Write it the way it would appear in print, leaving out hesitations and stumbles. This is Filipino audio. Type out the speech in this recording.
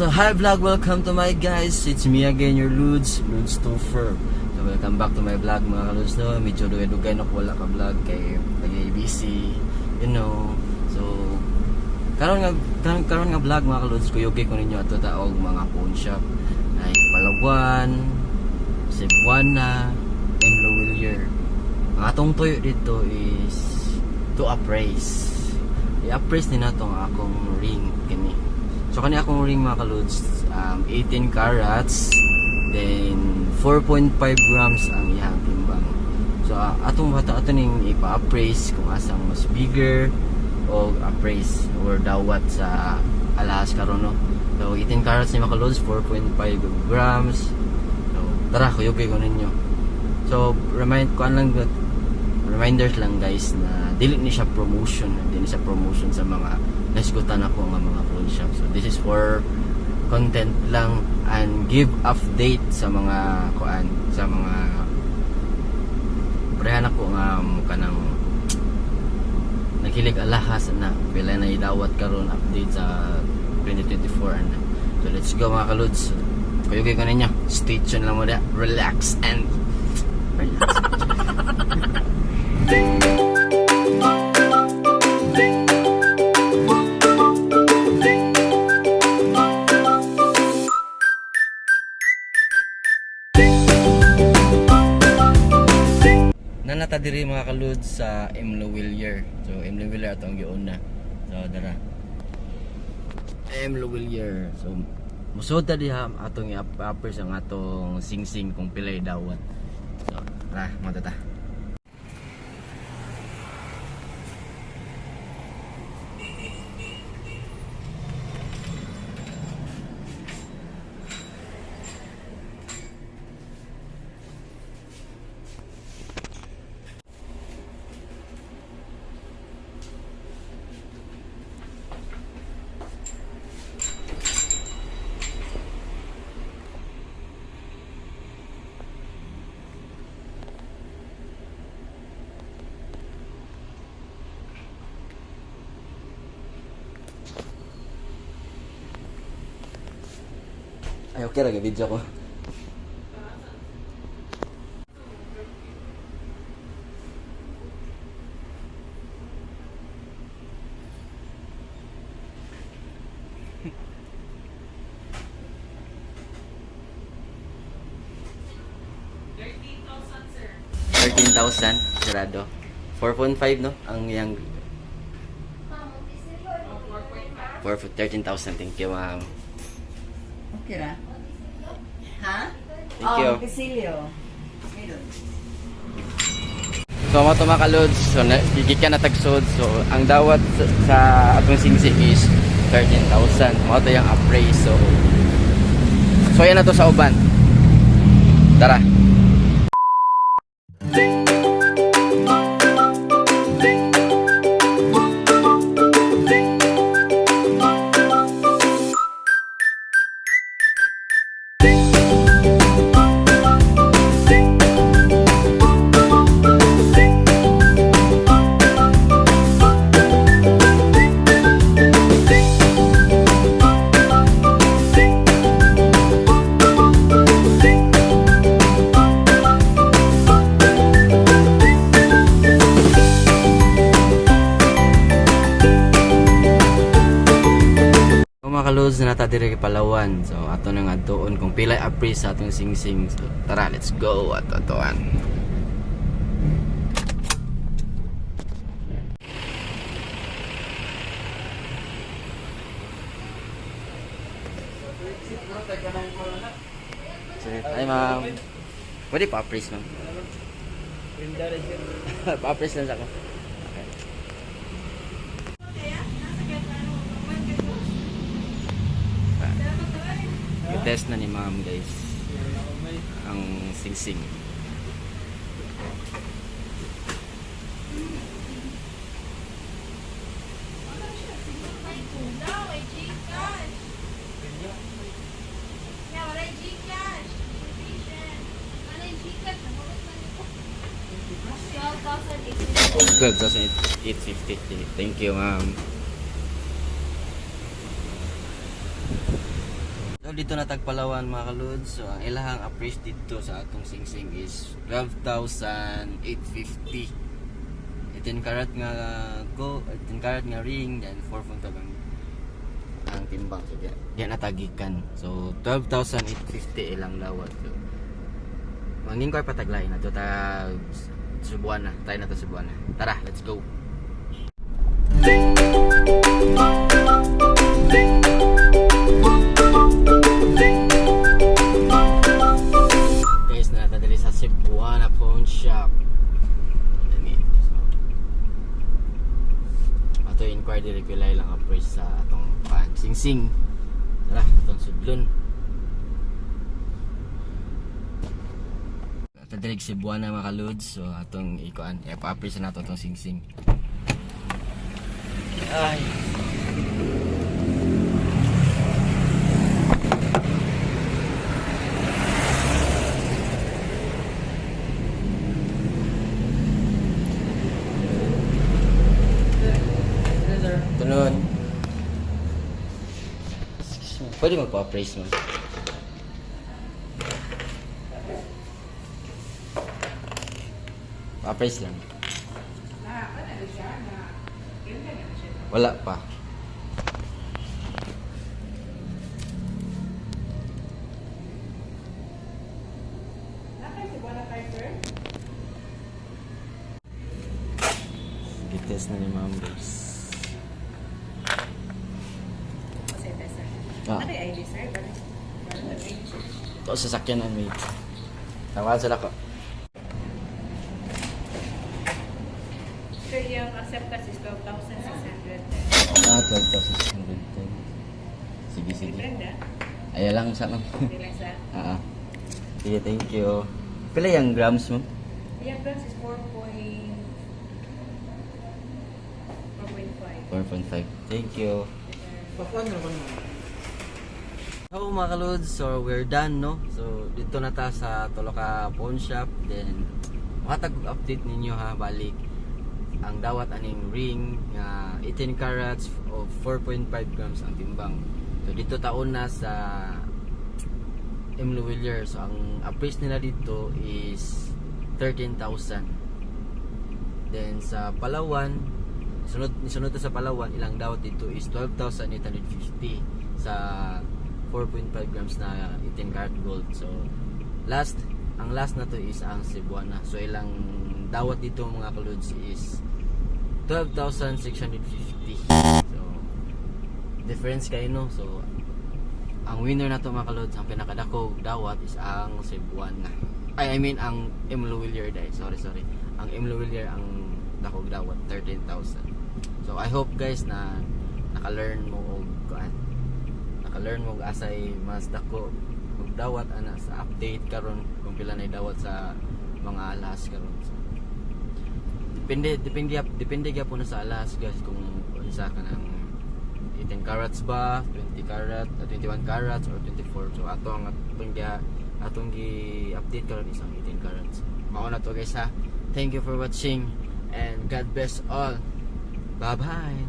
So hi vlog, welcome to my guys. It's me again, your Ludes Topher. So welcome back to my vlog mga kaludes no. Medyo dugay-dugay na wala ka vlog kay lagi busy, you know. So karon nga vlog mga kaludes, kuyugi ko ninyo ato taog mga pawn shop like Palawan, Cebuana, and Lowillier. Ang atong tuyo dito is to appraise. I-appraise din nato ang akong ring kini. So kani akong ring mga kaludes, 18 carats, then 4.5 grams ang iyang timbang. So atong ning ipa-appraise kung asang mas bigger o appraise or dawat sa alas karon no. So 18 carats ni mga kaludes, 4.5 grams. So tara, kuyugi ko ninyo. So reminders lang guys na dili ni siya promotion, sa mga nasgutan ako nga mga pawn shop. So this is for content lang and give update sa mga sa mga parehan ako nga kanang nakilig alahas na pila na idawat karon update sa 2024 and so let's go mga kaludes. Kuyugi ko ninyo, stay tuned lang mo da, relax and relax. Nanata diri mga kaludes sa Lowillier. So Lowillier atong giuna. So dara. Lowillier. So musod ta diha atong i-upper sa atong sing-sing kung pilay dawat. So tara, matata. Ay, okay lagi video ko. $13,000 sarado. 4.5 no ang yang 13,000. Thank you ma'am. Okay ra. Ha? Thank you. Casilio. So mo to mga kaludes, so gigikan na tagsod. So ang dawat sa atong singsing is 13,000. Mo to yung appraise. So yan na to sa uban. Tara. Kaludes na nata diri Palawan. So ato nang adtuon kung pila appraise sa atong singsing. So tara, let's go at atoan. Ay ma'am, pwede pa appraise ma'am. Pa-appraise lang sa ako. Test na ni ma'am guys ang singsing. $12,850. Thank you ma'am. dito na tagpalawan mga kalod. So ang ilahang appraise dito sa atong singsing is 12,850. 18 karat nga go, 18 karat nga ring, then 4.5 ang timbang. So diyan natagikan. So 12,850 ilang lawat. So mangin ko ay pataglain na to ta subuan na. Tayo na to subuan na. Tara, let's go. Guys, natadali sa Cebuana Pawn Shop. Dami. So, ato inquire diri pilay lang appraise sa atong singsing. Tara, atong sudlon. Natadali sa Cebuana mga kalods. So atong ikuan, ipa-appraise na nato atong singsing. Ay. Tunod. Pwede magpa-appraise mo. Pa-appraise lang. Wala pa. Gites na ni Ma'am Grace. Ah. Ito sa sakyan ang mate. Tawag sila ko. So yung acceptance is 12,600. 12,610. Sige, sige. Brenda, Ayaw lang sa no. bilang sa Sige, thank you. Pila yung grams mo? yung price is 4.5. 4.5. Thank you. So mga kalods, so we're done no. So dito na ta sa Toloka Pawn Shop. Then makatag-update ninyo ha, balik ang dawat aning ring nga 18 carats of 4.5 grams ang timbang. So dito taon na sa M. Luwilier. So ang appraise nila dito is 13,000. Then sa Palawan, sunod sa Palawan, ilang dawat dito is 12,850 sa 4.5 grams na 18 karat gold. So ang last na to is ang Cebuana. So ilang dawat dito mga kalods is 12,650. So difference kayo no. So ang winner na to mga kalods, ang pinakadako dawat is ang Cebuana. I mean ang M. Luwilier dahil. Sorry. Ang M. Luwilier ang dakog dawat 13,000. So I hope guys na naka-learn mo og naka-learn mo asay mas dako og dawat ana sa update karon kung pila na dawat sa mga alas karon. So, depende gyapon na sa alas guys kung isa ka ng 18 carats ba, 20 carat, 21 carats or 24. So atong gi-update karon isang 18 carats. Mao na to guys ha. Thank you for watching and God bless all. Bye bye.